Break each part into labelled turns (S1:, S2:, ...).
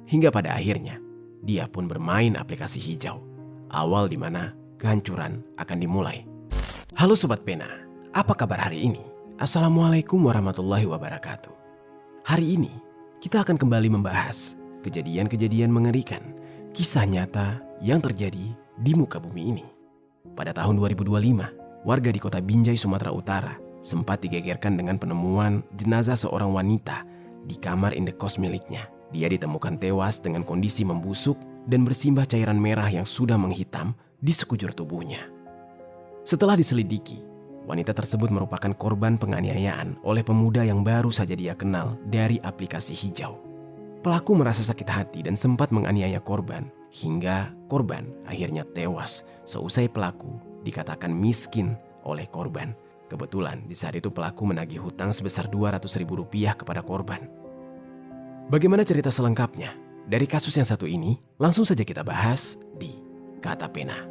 S1: Hingga pada akhirnya, dia pun bermain aplikasi hijau. Awal di mana kehancuran akan dimulai. Halo Sobat Pena, apa kabar hari ini? Assalamualaikum warahmatullahi wabarakatuh. Hari ini, kita akan kembali membahas kejadian-kejadian mengerikan, kisah nyata yang terjadi di muka bumi ini. Pada tahun 2025, warga di kota Binjai, Sumatera Utara sempat digegerkan dengan penemuan jenazah seorang wanita di kamar indekos miliknya. Dia ditemukan tewas dengan kondisi membusuk dan bersimbah cairan merah yang sudah menghitam di sekujur tubuhnya. Setelah diselidiki, wanita tersebut merupakan korban penganiayaan oleh pemuda yang baru saja dia kenal dari aplikasi hijau. Pelaku merasa sakit hati dan sempat menganiaya korban, hingga korban akhirnya tewas seusai pelaku dikatakan miskin oleh korban. Kebetulan di saat itu pelaku menagih hutang sebesar Rp200.000 kepada korban. Bagaimana cerita selengkapnya dari kasus yang satu ini? Langsung saja kita bahas di Kata Pena.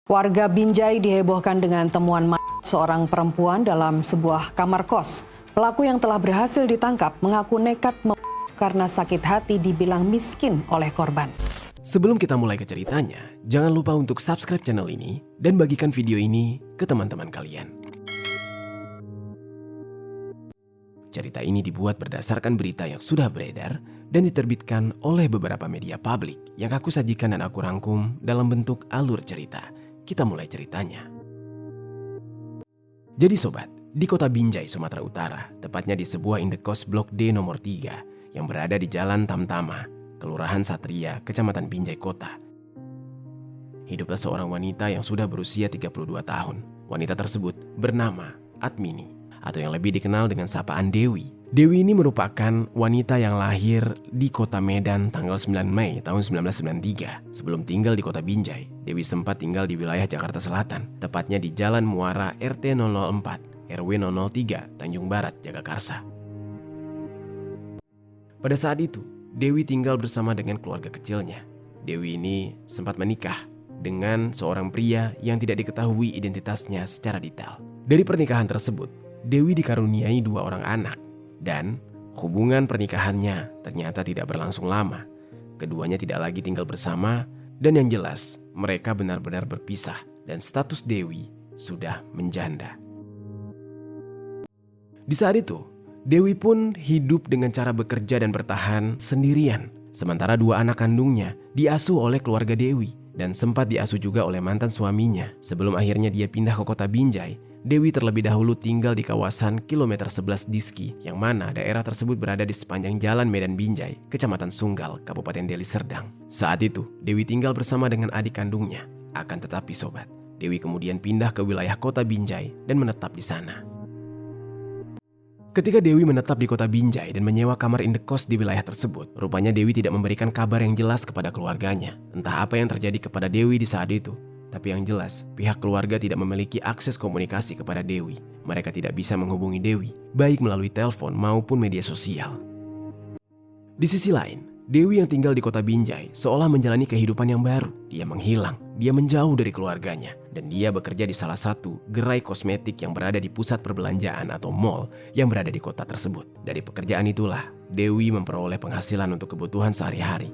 S2: Warga Binjai dihebohkan dengan temuan mayat seorang perempuan dalam sebuah kamar kos. Pelaku yang telah berhasil ditangkap mengaku nekat karena sakit hati dibilang miskin oleh korban.
S1: Sebelum kita mulai ke ceritanya, jangan lupa untuk subscribe channel ini dan bagikan video ini ke teman-teman kalian. Cerita ini dibuat berdasarkan berita yang sudah beredar dan diterbitkan oleh beberapa media publik yang aku sajikan dan aku rangkum dalam bentuk alur cerita. Kita mulai ceritanya. Jadi sobat, di kota Binjai, Sumatera Utara, tepatnya di sebuah indekos blok D nomor 3 yang berada di Jalan Tamtama, Kelurahan Satria, Kecamatan Binjai Kota. Hiduplah seorang wanita yang sudah berusia 32 tahun. Wanita tersebut bernama Atmini, atau yang lebih dikenal dengan sapaan Dewi. Dewi ini merupakan wanita yang lahir di kota Medan tanggal 9 Mei tahun 1993. Sebelum tinggal di kota Binjai, Dewi sempat tinggal di wilayah Jakarta Selatan, tepatnya di Jalan Muara RT 004, RW 003, Tanjung Barat, Jagakarsa. Pada saat itu, Dewi tinggal bersama dengan keluarga kecilnya. Dewi ini sempat menikah dengan seorang pria yang tidak diketahui identitasnya secara detail. Dari pernikahan tersebut, Dewi dikaruniai 2 orang anak. Dan hubungan pernikahannya ternyata tidak berlangsung lama. Keduanya tidak lagi tinggal bersama dan yang jelas mereka benar-benar berpisah dan status Dewi sudah menjanda. Di saat itu, Dewi pun hidup dengan cara bekerja dan bertahan sendirian. Sementara 2 anak kandungnya diasuh oleh keluarga Dewi dan sempat diasuh juga oleh mantan suaminya. Sebelum akhirnya dia pindah ke kota Binjai, Dewi terlebih dahulu tinggal di kawasan kilometer 11 Diski, yang mana daerah tersebut berada di sepanjang Jalan Medan Binjai, Kecamatan Sunggal, Kabupaten Deli Serdang. Saat itu, Dewi tinggal bersama dengan adik kandungnya. Akan tetapi sobat, Dewi kemudian pindah ke wilayah kota Binjai dan menetap di sana. Ketika Dewi menetap di kota Binjai dan menyewa kamar indekos di wilayah tersebut, rupanya Dewi tidak memberikan kabar yang jelas kepada keluarganya. Entah apa yang terjadi kepada Dewi di saat itu. Tapi yang jelas, pihak keluarga tidak memiliki akses komunikasi kepada Dewi. Mereka tidak bisa menghubungi Dewi, baik melalui telepon maupun media sosial. Di sisi lain, Dewi yang tinggal di kota Binjai seolah menjalani kehidupan yang baru. Dia menghilang, dia menjauh dari keluarganya, dan dia bekerja di salah satu gerai kosmetik yang berada di pusat perbelanjaan atau mall yang berada di kota tersebut. Dari pekerjaan itulah, Dewi memperoleh penghasilan untuk kebutuhan sehari-hari.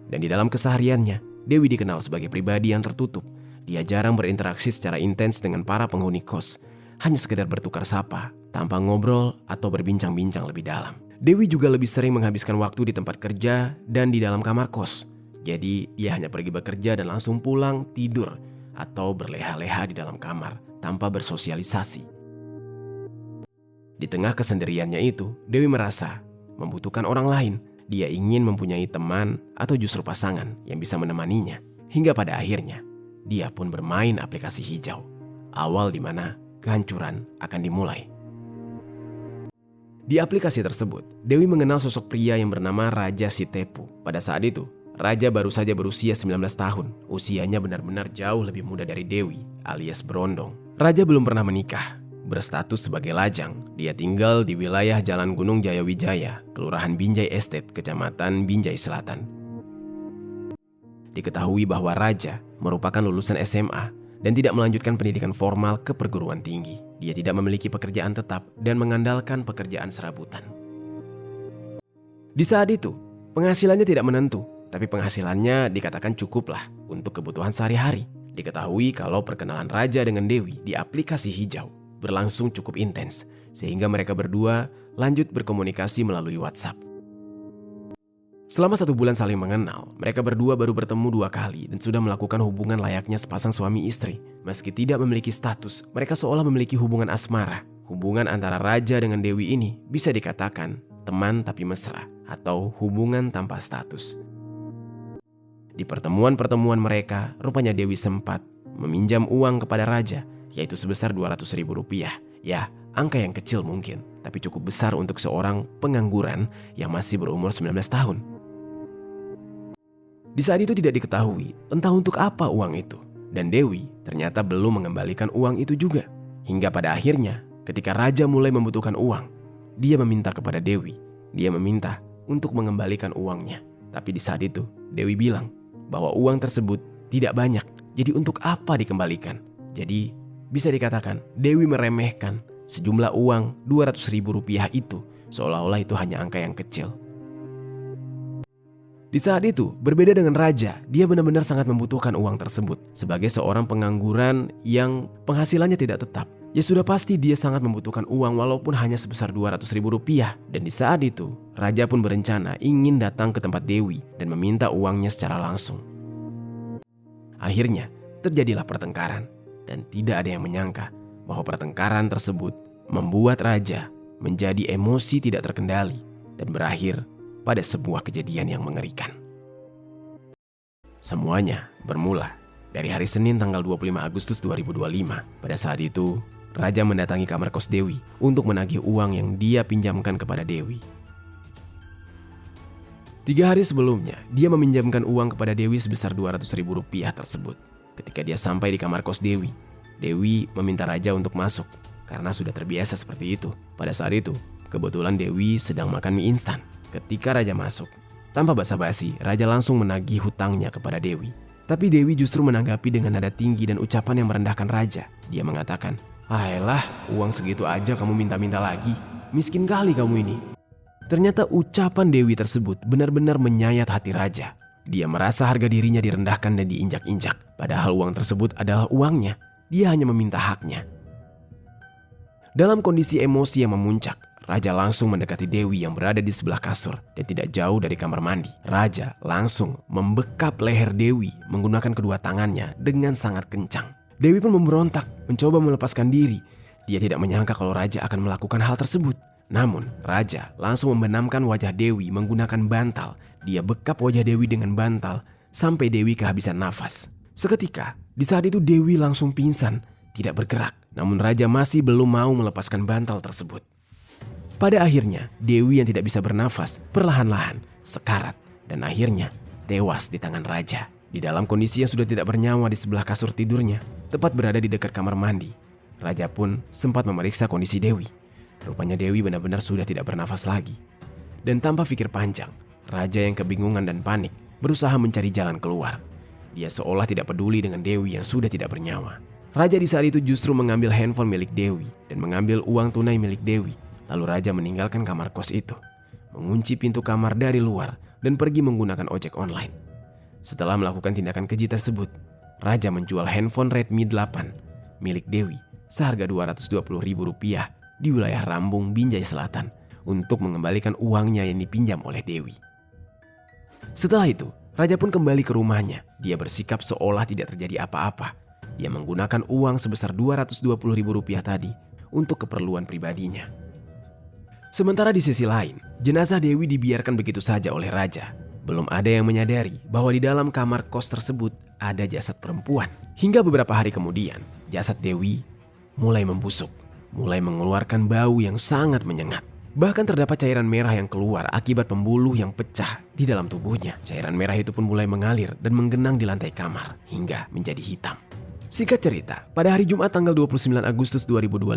S1: Dan di dalam kesehariannya, Dewi dikenal sebagai pribadi yang tertutup. Dia jarang berinteraksi secara intens dengan para penghuni kos, hanya sekedar bertukar sapa, tanpa ngobrol atau berbincang-bincang lebih dalam. Dewi juga lebih sering menghabiskan waktu di tempat kerja dan di dalam kamar kos. Jadi dia hanya pergi bekerja dan langsung pulang tidur atau berleha-leha di dalam kamar tanpa bersosialisasi. Di tengah kesendiriannya itu, Dewi merasa membutuhkan orang lain. Dia ingin mempunyai teman atau justru pasangan yang bisa menemaninya. Hingga pada akhirnya, dia pun bermain aplikasi hijau. Awal di mana kehancuran akan dimulai. Di aplikasi tersebut, Dewi mengenal sosok pria yang bernama Raja Sitepu. Pada saat itu, Raja baru saja berusia 19 tahun. Usianya benar-benar jauh lebih muda dari Dewi alias Berondong. Raja belum pernah menikah. Berstatus sebagai lajang, dia tinggal di wilayah Jalan Gunung Jayawijaya, Kelurahan Binjai Estate, Kecamatan Binjai Selatan. Diketahui bahwa Raja merupakan lulusan SMA dan tidak melanjutkan pendidikan formal ke perguruan tinggi. Dia tidak memiliki pekerjaan tetap dan mengandalkan pekerjaan serabutan. Di saat itu, penghasilannya tidak menentu, tapi penghasilannya dikatakan cukuplah untuk kebutuhan sehari-hari. Diketahui kalau perkenalan Raja dengan Dewi di aplikasi hijau berlangsung cukup intens, sehingga mereka berdua lanjut berkomunikasi melalui WhatsApp. Selama 1 bulan saling mengenal, mereka berdua baru bertemu 2 kali dan sudah melakukan hubungan layaknya sepasang suami istri. Meski tidak memiliki status, mereka seolah memiliki hubungan asmara. Hubungan antara Raja dengan Dewi ini bisa dikatakan teman tapi mesra atau hubungan tanpa status. Di pertemuan-pertemuan mereka, rupanya Dewi sempat meminjam uang kepada Raja, yaitu sebesar Rp200.000. Ya, angka yang kecil mungkin, tapi cukup besar untuk seorang pengangguran yang masih berumur 19 tahun. Di saat itu tidak diketahui entah untuk apa uang itu, dan Dewi ternyata belum mengembalikan uang itu juga. Hingga pada akhirnya ketika Raja mulai membutuhkan uang, dia meminta kepada Dewi. Dia meminta untuk mengembalikan uangnya. Tapi di saat itu Dewi bilang bahwa uang tersebut tidak banyak, jadi untuk apa dikembalikan. Jadi bisa dikatakan Dewi meremehkan sejumlah uang Rp200.000 itu, seolah-olah itu hanya angka yang kecil. Di saat itu, berbeda dengan Raja, dia benar-benar sangat membutuhkan uang tersebut. Sebagai seorang pengangguran yang penghasilannya tidak tetap, ya sudah pasti dia sangat membutuhkan uang walaupun hanya sebesar Rp200.000. Dan di saat itu, Raja pun berencana ingin datang ke tempat Dewi dan meminta uangnya secara langsung. Akhirnya, terjadilah pertengkaran dan tidak ada yang menyangka bahwa pertengkaran tersebut membuat Raja menjadi emosi tidak terkendali dan berakhir pada sebuah kejadian yang mengerikan. Semuanya bermula dari hari Senin tanggal 25 Agustus 2025. Pada saat itu, Raja mendatangi kamar kos Dewi untuk menagih uang yang dia pinjamkan kepada Dewi. 3 hari sebelumnya, dia meminjamkan uang kepada Dewi sebesar Rp200.000 tersebut. Ketika dia sampai di kamar kos Dewi, Dewi meminta Raja untuk masuk karena sudah terbiasa seperti itu. Pada saat itu, kebetulan Dewi sedang makan mie instan. Ketika Raja masuk, tanpa basa-basi, Raja langsung menagih hutangnya kepada Dewi. Tapi Dewi justru menanggapi dengan nada tinggi dan ucapan yang merendahkan Raja. Dia mengatakan, "Ayolah, uang segitu aja kamu minta-minta lagi. Miskin kali kamu ini." Ternyata ucapan Dewi tersebut benar-benar menyayat hati Raja. Dia merasa harga dirinya direndahkan dan diinjak-injak. Padahal uang tersebut adalah uangnya. Dia hanya meminta haknya. Dalam kondisi emosi yang memuncak, Raja langsung mendekati Dewi yang berada di sebelah kasur dan tidak jauh dari kamar mandi. Raja langsung membekap leher Dewi menggunakan kedua tangannya dengan sangat kencang. Dewi pun memberontak, mencoba melepaskan diri. Dia tidak menyangka kalau Raja akan melakukan hal tersebut. Namun, Raja langsung membenamkan wajah Dewi menggunakan bantal. Dia bekap wajah Dewi dengan bantal sampai Dewi kehabisan nafas. Seketika, di saat itu Dewi langsung pingsan, tidak bergerak. Namun Raja masih belum mau melepaskan bantal tersebut. Pada akhirnya, Dewi yang tidak bisa bernafas perlahan-lahan sekarat dan akhirnya tewas di tangan Raja. Di dalam kondisi yang sudah tidak bernyawa di sebelah kasur tidurnya, tepat berada di dekat kamar mandi. Raja pun sempat memeriksa kondisi Dewi. Rupanya Dewi benar-benar sudah tidak bernafas lagi. Dan tanpa pikir panjang, Raja yang kebingungan dan panik berusaha mencari jalan keluar. Dia seolah tidak peduli dengan Dewi yang sudah tidak bernyawa. Raja di saat itu justru mengambil handphone milik Dewi dan mengambil uang tunai milik Dewi. Lalu Raja meninggalkan kamar kos itu, mengunci pintu kamar dari luar dan pergi menggunakan ojek online. Setelah melakukan tindakan keji tersebut, Raja menjual handphone Redmi 8 milik Dewi seharga Rp220.000 di wilayah Rambung, Binjai Selatan untuk mengembalikan uangnya yang dipinjam oleh Dewi. Setelah itu, Raja pun kembali ke rumahnya. Dia bersikap seolah tidak terjadi apa-apa. Dia menggunakan uang sebesar Rp220.000 tadi untuk keperluan pribadinya. Sementara di sisi lain, jenazah Dewi dibiarkan begitu saja oleh Raja. Belum ada yang menyadari bahwa di dalam kamar kos tersebut ada jasad perempuan. Hingga beberapa hari kemudian, jasad Dewi mulai membusuk, mulai mengeluarkan bau yang sangat menyengat. Bahkan terdapat cairan merah yang keluar akibat pembuluh yang pecah di dalam tubuhnya. Cairan merah itu pun mulai mengalir dan menggenang di lantai kamar hingga menjadi hitam. Singkat cerita, pada hari Jumat tanggal 29 Agustus 2025,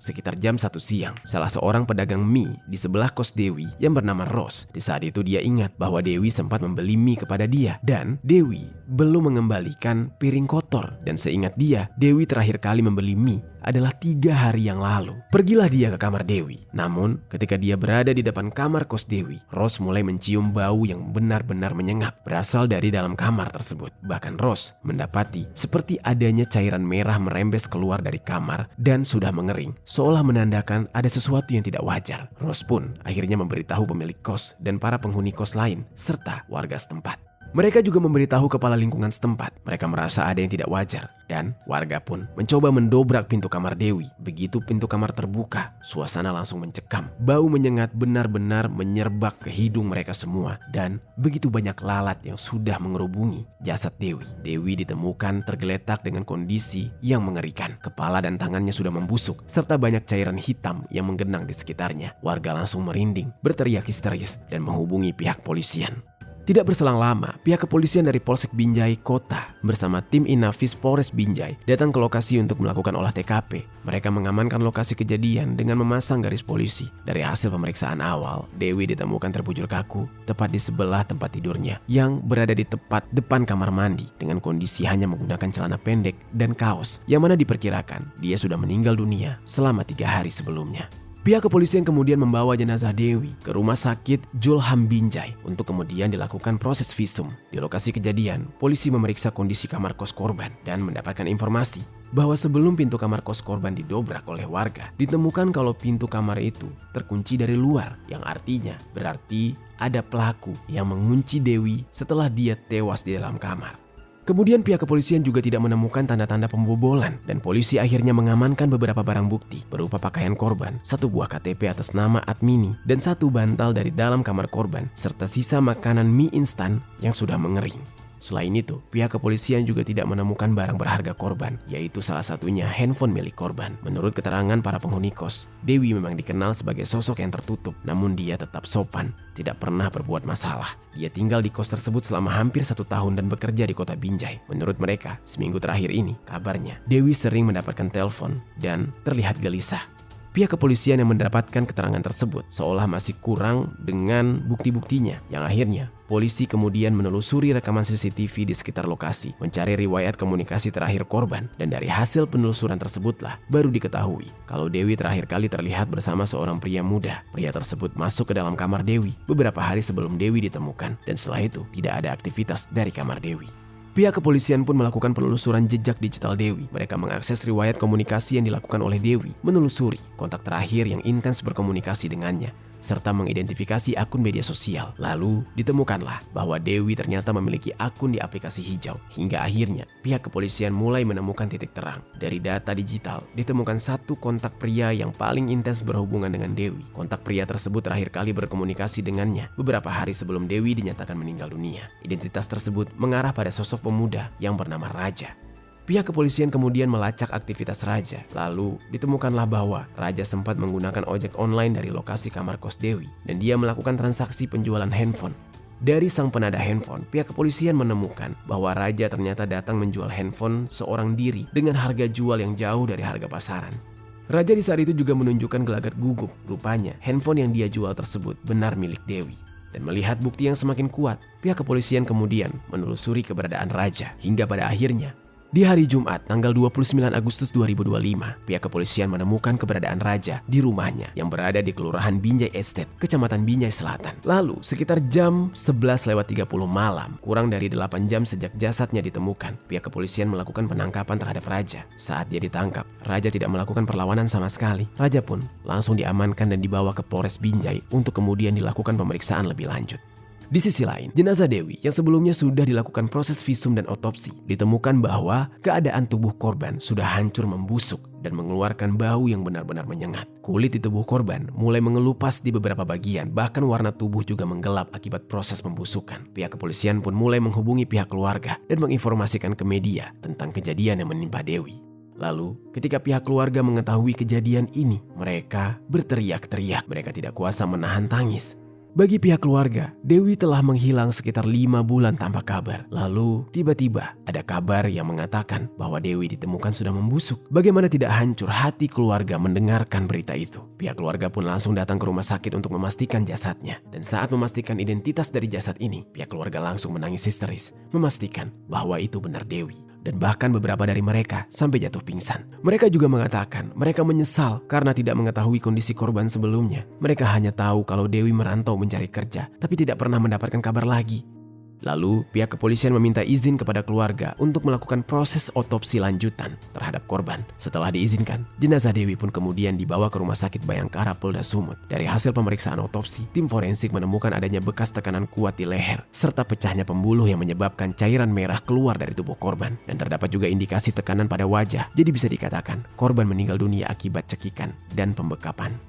S1: sekitar jam 1 siang, salah seorang pedagang mie di sebelah kos Dewi yang bernama Ros. Di saat itu dia ingat bahwa Dewi sempat membeli mie kepada dia dan Dewi belum mengembalikan piring kotor. Dan seingat dia, Dewi terakhir kali membeli mie adalah 3 hari yang lalu. Pergilah dia ke kamar Dewi. Namun, ketika dia berada di depan kamar kos Dewi, Ros mulai mencium bau yang benar-benar menyengat berasal dari dalam kamar tersebut. Bahkan Ros mendapati seperti adanya cairan merah merembes keluar dari kamar dan sudah mengering, seolah menandakan ada sesuatu yang tidak wajar. Ros pun akhirnya memberitahu pemilik kos dan para penghuni kos lain serta warga setempat. Mereka juga memberitahu kepala lingkungan setempat. Mereka merasa ada yang tidak wajar dan warga pun mencoba mendobrak pintu kamar Dewi. Begitu pintu kamar terbuka, suasana langsung mencekam. Bau menyengat benar-benar menyerbak ke hidung mereka semua dan begitu banyak lalat yang sudah mengerubungi jasad Dewi. Dewi ditemukan tergeletak dengan kondisi yang mengerikan. Kepala dan tangannya sudah membusuk serta banyak cairan hitam yang menggenang di sekitarnya. Warga langsung merinding, berteriak histeris dan menghubungi pihak polisian. Tidak berselang lama, pihak kepolisian dari Polsek Binjai Kota bersama tim Inafis Polres Binjai datang ke lokasi untuk melakukan olah TKP. Mereka mengamankan lokasi kejadian dengan memasang garis polisi. Dari hasil pemeriksaan awal, Dewi ditemukan terbujur kaku tepat di sebelah tempat tidurnya yang berada di tepat depan kamar mandi dengan kondisi hanya menggunakan celana pendek dan kaos yang mana diperkirakan dia sudah meninggal dunia selama 3 hari sebelumnya. Pihak kepolisian kemudian membawa jenazah Dewi ke rumah sakit Julham Binjai untuk kemudian dilakukan proses visum. Di lokasi kejadian, polisi memeriksa kondisi kamar kos korban dan mendapatkan informasi bahwa sebelum pintu kamar kos korban didobrak oleh warga, ditemukan kalau pintu kamar itu terkunci dari luar, yang artinya berarti ada pelaku yang mengunci Dewi setelah dia tewas di dalam kamar. Kemudian pihak kepolisian juga tidak menemukan tanda-tanda pembobolan dan polisi akhirnya mengamankan beberapa barang bukti berupa pakaian korban, 1 buah KTP atas nama Admini dan 1 bantal dari dalam kamar korban serta sisa makanan mie instan yang sudah mengering. Selain itu, pihak kepolisian juga tidak menemukan barang berharga korban, yaitu salah satunya handphone milik korban. Menurut keterangan para penghuni kos, Dewi memang dikenal sebagai sosok yang tertutup, namun dia tetap sopan, tidak pernah berbuat masalah. Dia tinggal di kos tersebut selama hampir 1 tahun dan bekerja di kota Binjai. Menurut mereka, seminggu terakhir ini, kabarnya Dewi sering mendapatkan telepon dan terlihat gelisah. Pihak kepolisian yang mendapatkan keterangan tersebut seolah masih kurang dengan bukti-buktinya, yang akhirnya polisi kemudian menelusuri rekaman CCTV di sekitar lokasi, mencari riwayat komunikasi terakhir korban, dan dari hasil penelusuran tersebutlah baru diketahui kalau Dewi terakhir kali terlihat bersama seorang pria muda. Pria tersebut masuk ke dalam kamar Dewi beberapa hari sebelum Dewi ditemukan, dan setelah itu tidak ada aktivitas dari kamar Dewi. Pihak kepolisian pun melakukan penelusuran jejak digital Dewi. Mereka mengakses riwayat komunikasi yang dilakukan oleh Dewi, menelusuri kontak terakhir yang intens berkomunikasi dengannya, serta mengidentifikasi akun media sosial. Lalu ditemukanlah bahwa Dewi ternyata memiliki akun di aplikasi hijau. Hingga akhirnya pihak kepolisian mulai menemukan titik terang. Dari data digital ditemukan 1 kontak pria yang paling intens berhubungan dengan Dewi. Kontak pria tersebut terakhir kali berkomunikasi dengannya beberapa hari sebelum Dewi dinyatakan meninggal dunia. Identitas tersebut mengarah pada sosok pemuda yang bernama Raja. Pihak kepolisian kemudian melacak aktivitas Raja. Lalu ditemukanlah bahwa Raja sempat menggunakan ojek online dari lokasi kamar kos Dewi dan dia melakukan transaksi penjualan handphone. Dari sang penada handphone, pihak kepolisian menemukan bahwa Raja ternyata datang menjual handphone seorang diri dengan harga jual yang jauh dari harga pasaran. Raja di saat itu juga menunjukkan gelagat gugup. Rupanya handphone yang dia jual tersebut benar milik Dewi. Dan melihat bukti yang semakin kuat, pihak kepolisian kemudian menelusuri keberadaan Raja hingga pada akhirnya di hari Jumat tanggal 29 Agustus 2025, pihak kepolisian menemukan keberadaan Raja di rumahnya yang berada di Kelurahan Binjai Estate, Kecamatan Binjai Selatan. Lalu, sekitar jam 11.30 malam, kurang dari 8 jam sejak jasadnya ditemukan, pihak kepolisian melakukan penangkapan terhadap Raja. Saat dia ditangkap, Raja tidak melakukan perlawanan sama sekali. Raja pun langsung diamankan dan dibawa ke Polres Binjai untuk kemudian dilakukan pemeriksaan lebih lanjut. Di sisi lain, jenazah Dewi yang sebelumnya sudah dilakukan proses visum dan otopsi, ditemukan bahwa keadaan tubuh korban sudah hancur membusuk dan mengeluarkan bau yang benar-benar menyengat. Kulit di tubuh korban mulai mengelupas di beberapa bagian, bahkan warna tubuh juga menggelap akibat proses pembusukan. Pihak kepolisian pun mulai menghubungi pihak keluarga dan menginformasikan ke media tentang kejadian yang menimpa Dewi. Lalu, ketika pihak keluarga mengetahui kejadian ini, mereka berteriak-teriak. Mereka tidak kuasa menahan tangis. Bagi pihak keluarga, Dewi telah menghilang sekitar 5 bulan tanpa kabar. Lalu tiba-tiba ada kabar yang mengatakan bahwa Dewi ditemukan sudah membusuk. Bagaimana tidak hancur hati keluarga mendengarkan berita itu. Pihak keluarga pun langsung datang ke rumah sakit untuk memastikan jasadnya. Dan saat memastikan identitas dari jasad ini, pihak keluarga langsung menangis histeris, memastikan bahwa itu benar Dewi. Dan bahkan beberapa dari mereka sampai jatuh pingsan. Mereka juga mengatakan mereka menyesal karena tidak mengetahui kondisi korban sebelumnya. Mereka hanya tahu kalau Dewi merantau mencari kerja, tapi tidak pernah mendapatkan kabar lagi. Lalu, pihak kepolisian meminta izin kepada keluarga untuk melakukan proses otopsi lanjutan terhadap korban. Setelah diizinkan, jenazah Dewi pun kemudian dibawa ke Rumah Sakit Bayangkara Polda Sumut. Dari hasil pemeriksaan otopsi, tim forensik menemukan adanya bekas tekanan kuat di leher, serta pecahnya pembuluh yang menyebabkan cairan merah keluar dari tubuh korban. Dan terdapat juga indikasi tekanan pada wajah, jadi bisa dikatakan korban meninggal dunia akibat cekikan dan pembekapan.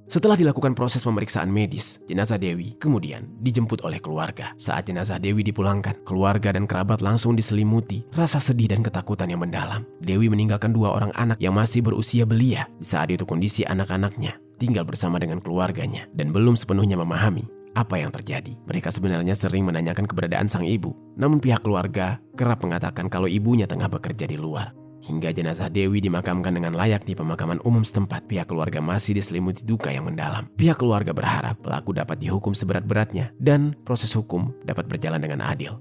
S1: Setelah dilakukan proses pemeriksaan medis, jenazah Dewi kemudian dijemput oleh keluarga. Saat jenazah Dewi dipulangkan, keluarga dan kerabat langsung diselimuti rasa sedih dan ketakutan yang mendalam. Dewi meninggalkan 2 orang anak yang masih berusia belia. Di saat itu kondisi anak-anaknya tinggal bersama dengan keluarganya dan belum sepenuhnya memahami apa yang terjadi. Mereka sebenarnya sering menanyakan keberadaan sang ibu, namun pihak keluarga kerap mengatakan kalau ibunya tengah bekerja di luar. Hingga jenazah Dewi dimakamkan dengan layak di pemakaman umum setempat, pihak keluarga masih diselimuti duka yang mendalam. Pihak keluarga berharap pelaku dapat dihukum seberat-beratnya dan proses hukum dapat berjalan dengan adil.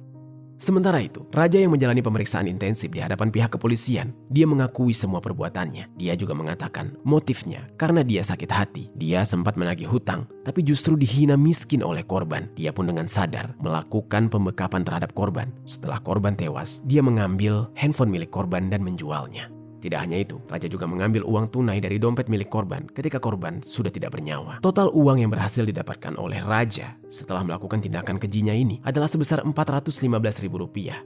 S1: Sementara itu, Raja yang menjalani pemeriksaan intensif di hadapan pihak kepolisian, dia mengakui semua perbuatannya. Dia juga mengatakan motifnya karena dia sakit hati. Dia sempat menagih hutang, tapi justru dihina miskin oleh korban. Dia pun dengan sadar melakukan pembekapan terhadap korban. Setelah korban tewas, dia mengambil handphone milik korban dan menjualnya. Tidak hanya itu, Raja juga mengambil uang tunai dari dompet milik korban ketika korban sudah tidak bernyawa. Total uang yang berhasil didapatkan oleh Raja setelah melakukan tindakan kejinya ini adalah sebesar Rp415.000.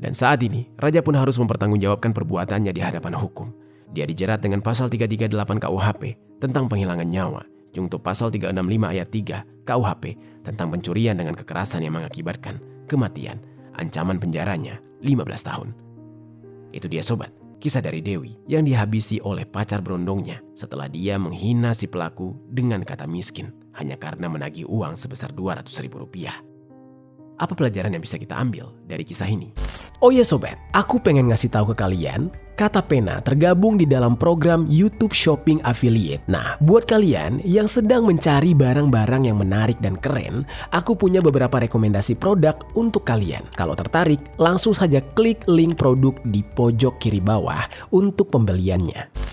S1: Dan saat ini, Raja pun harus mempertanggungjawabkan perbuatannya di hadapan hukum. Dia dijerat dengan pasal 338 KUHP tentang penghilangan nyawa, junto pasal 365 ayat 3 KUHP tentang pencurian dengan kekerasan yang mengakibatkan kematian. Ancaman penjaranya 15 tahun. Itu dia sobat, kisah dari Dewi yang dihabisi oleh pacar berondongnya setelah dia menghina si pelaku dengan kata miskin hanya karena menagih uang sebesar Rp200.000. Apa pelajaran yang bisa kita ambil dari kisah ini? Oh ya sobat, aku pengen ngasih tahu ke kalian, Kata Pena tergabung di dalam program YouTube Shopping Affiliate. Nah, buat kalian yang sedang mencari barang-barang yang menarik dan keren, aku punya beberapa rekomendasi produk untuk kalian. Kalau tertarik, langsung saja klik link produk di pojok kiri bawah untuk pembeliannya.